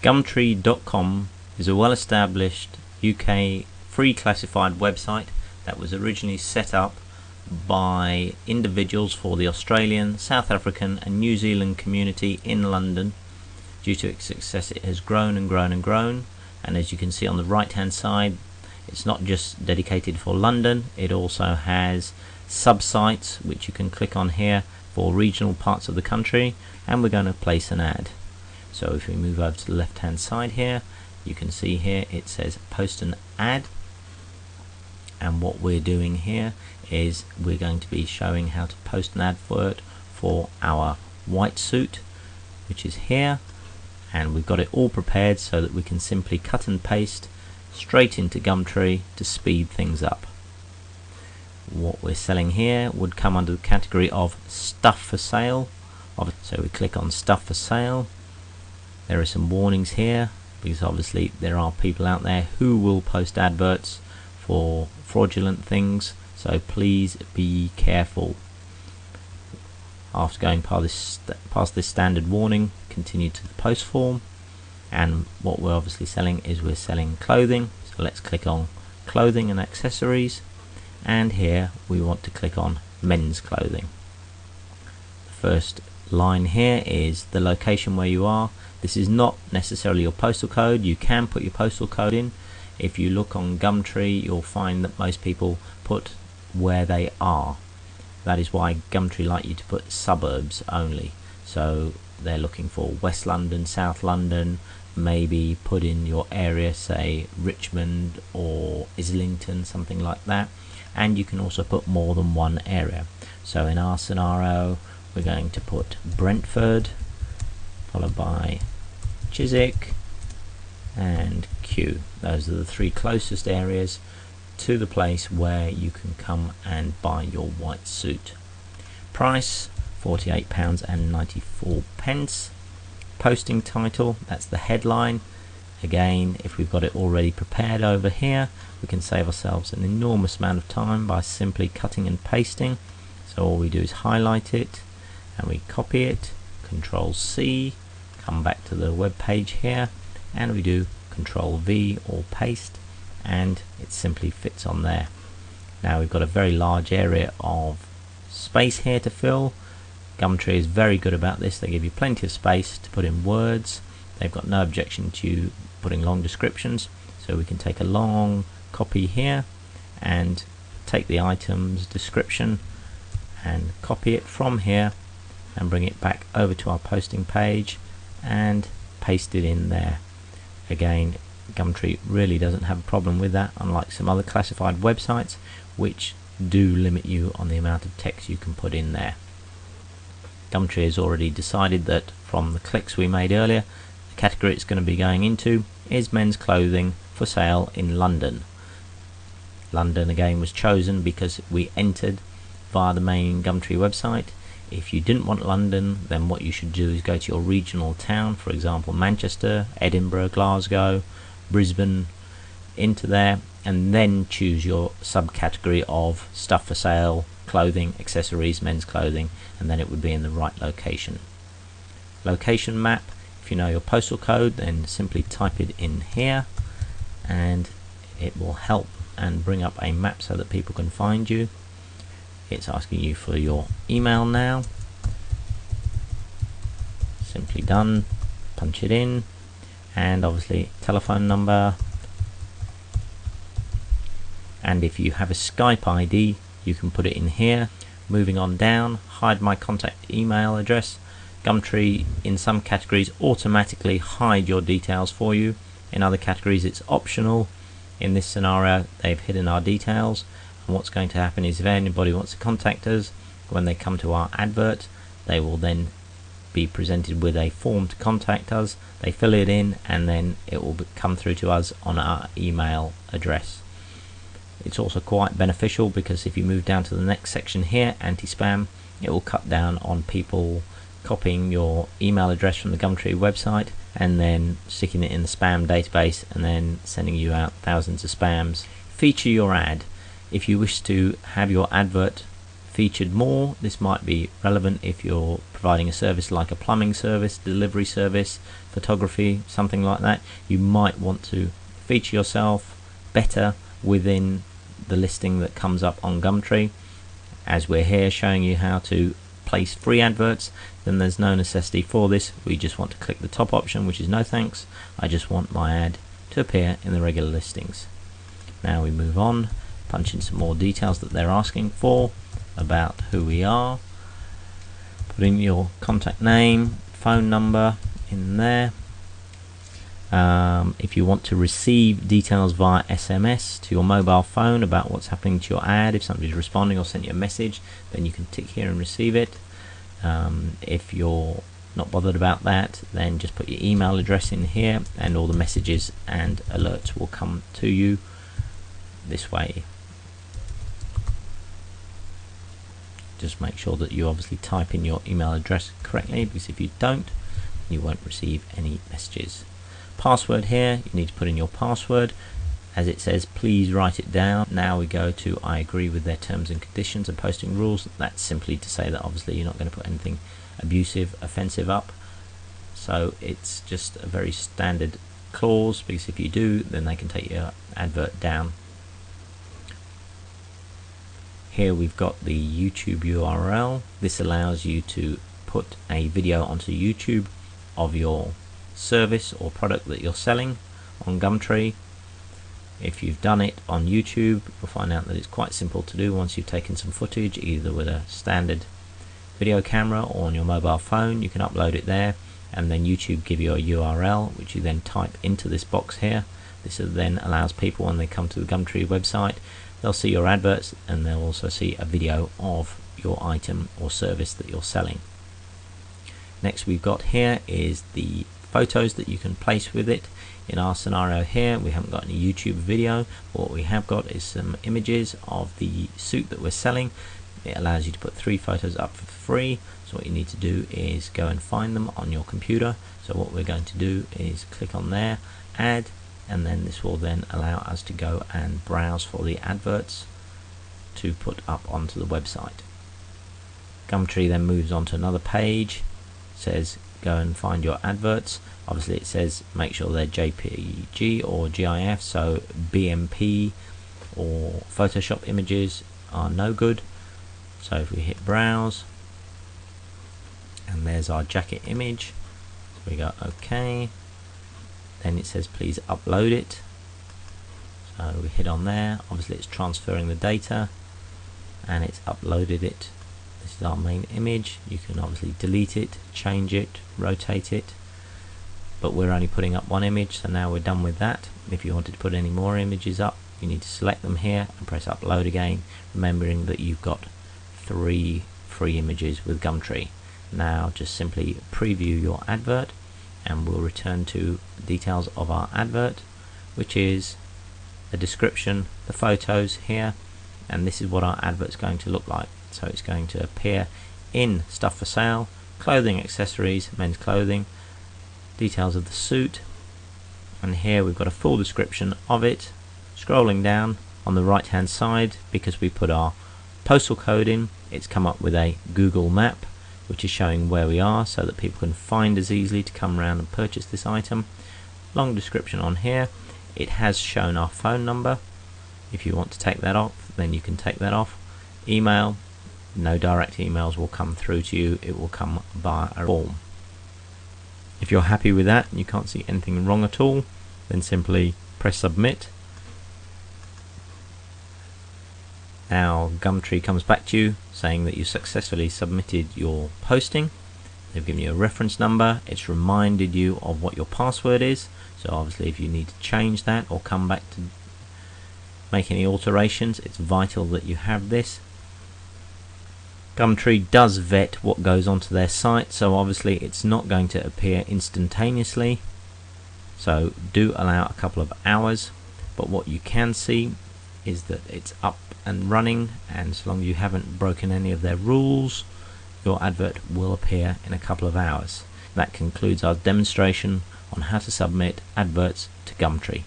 Gumtree.com is a well-established UK free classified website that was originally set up by individuals for the Australian, South African and New Zealand community in London. Due to its success, it has grown and grown and grown, and as you can see on the right hand side, it's not just dedicated for London, it also has sub-sites which you can click on here for regional parts of the country, and we're going to place an ad. So if we move over to the left hand side here, you can see here it says post an ad, and what we're doing here is we're going to be showing how to post an advert for our white suit, which is here, and we've got it all prepared so that we can simply cut and paste straight into Gumtree to speed things up. What we're selling here would come under the category of stuff for sale, so we click on stuff for sale. There are some warnings here because obviously there are people out there who will post adverts for fraudulent things, so please be careful. After going past this standard warning, continue to the post form, and what we're obviously selling is we're selling clothing, so let's click on clothing and accessories, and here we want to click on men's clothing. The first line here is the location where you are. This is not necessarily your postal code. You can put your postal code in. If you look on Gumtree, you'll find that most people put where they are. That is why Gumtree like you to put suburbs only. So they're looking for West London, South London, maybe put in your area, say Richmond or Islington, something like that. And you can also put more than one area. So in our scenario, we're going to put Brentford, followed by Chiswick and Kew. Those are the three closest areas to the place where you can come and buy your white suit. Price £48.94. Posting title, that's the headline. Again, if we've got it already prepared over here, we can save ourselves an enormous amount of time by simply cutting and pasting. So all we do is highlight it and we copy it, Control C, come back to the web page here, and we do Control V or paste, and it simply fits on there. Now we've got a very large area of space here to fill. Gumtree is very good about this. They give you plenty of space to put in words. They've got no objection to putting long descriptions, so we can take a long copy here and take the item's description and copy it from here and bring it back over to our posting page and paste it in there. Again, Gumtree really doesn't have a problem with that, unlike some other classified websites which do limit you on the amount of text you can put in there. Gumtree has already decided that from the clicks we made earlier, the category it's going to be going into is men's clothing for sale in London. London again was chosen because we entered via the main Gumtree website. If you didn't want London, then what you should do is go to your regional town, for example Manchester, Edinburgh, Glasgow, Brisbane, into there, and then choose your subcategory of stuff for sale, clothing, accessories, men's clothing, and then it would be in the right location. Location map, if you know your postal code, then simply type it in here and it will help and bring up a map so that people can find you. It's asking you for your email now. Simply done, punch it in, and obviously telephone number, and if you have a Skype ID you can put it in here. Moving on down, hide my contact email address. Gumtree in some categories automatically hide your details for you. In other categories it's optional. In this scenario they've hidden our details, and what's going to happen is if anybody wants to contact us, when they come to our advert, they will then be presented with a form to contact us. They fill it in and then it will come through to us on our email address. It's also quite beneficial because if you move down to the next section here, anti-spam, it will cut down on people copying your email address from the Gumtree website and then sticking it in the spam database and then sending you out thousands of spams. Feature your ad. If you wish to have your advert featured more. This might be relevant if you're providing a service like a plumbing service, delivery service, photography, something like that. You might want to feature yourself better within the listing that comes up on Gumtree. As we're here showing you how to place free adverts, then there's no necessity for this. We just want to click the top option, which is no thanks. I just want my ad to appear in the regular listings. Now we move on, punch in some more details that they're asking for about who we are. Put in your contact name, phone number in there. If you want to receive details via SMS to your mobile phone about what's happening to your ad, if somebody's responding or sent you a message, then you can tick here and receive it. If you're not bothered about that, then just put your email address in here and all the messages and alerts will come to you this way. Just make sure that you obviously type in your email address correctly, because if you don't, you won't receive any messages. Password here, you need to put in your password. As it says, please write it down. Now we go to I agree with their terms and conditions and posting rules. That's simply to say that obviously you're not going to put anything abusive, offensive up. So it's just a very standard clause, because if you do, then they can take your advert down. Here we've got the YouTube URL. This allows you to put a video onto YouTube of your service or product that you're selling on Gumtree. If you've done it on YouTube, you'll find out that it's quite simple to do once you've taken some footage, either with a standard video camera or on your mobile phone. You can upload it there, and then YouTube give you a URL which you then type into this box here. This then allows people, when they come to the Gumtree website, they'll see your adverts and they'll also see a video of your item or service that you're selling. Next we've got here is the photos that you can place with it. In our scenario here, we haven't got any YouTube video. What we have got is some images of the suit that we're selling. It allows you to put 3 photos up for free. So what you need to do is go and find them on your computer. So what we're going to do is click on there, add, and then this will then allow us to go and browse for the adverts to put up onto the website. Gumtree then moves on to another page, says go and find your adverts. Obviously it says make sure they're JPG or GIF, so BMP or Photoshop images are no good. So if we hit browse, and there's our jacket image, so we go OK, then it says please upload it. So we hit on there, obviously it's transferring the data and it's uploaded it. This is our main image. You can obviously delete it, change it, rotate it, but we're only putting up one image, so now we're done with that. If you wanted to put any more images up, you need to select them here and press upload again, remembering that you've got 3 free images with Gumtree. Now just simply preview your advert and we'll return to the details of our advert, which is the description, the photos here, and this is what our advert's going to look like. So it's going to appear in stuff for sale, clothing, accessories, men's clothing, details of the suit, and here we've got a full description of it. Scrolling down on the right hand side, because we put our postal code in, it's come up with a Google map which is showing where we are so that people can find us easily to come around and purchase this item. Long description on here. It has shown our phone number. If you want to take that off, then you can take that off. Email, no direct emails will come through to you, it will come via a form. If you're happy with that and you can't see anything wrong at all, then simply press submit. Now Gumtree comes back to you saying that you successfully submitted your posting. They've given you a reference number, it's reminded you of what your password is, so obviously if you need to change that or come back to make any alterations, it's vital that you have this. Gumtree does vet what goes onto their site, so obviously it's not going to appear instantaneously, so do allow a couple of hours, but what you can see is that it's up and running, and so long as you haven't broken any of their rules, your advert will appear in a couple of hours. That concludes our demonstration on how to submit adverts to Gumtree.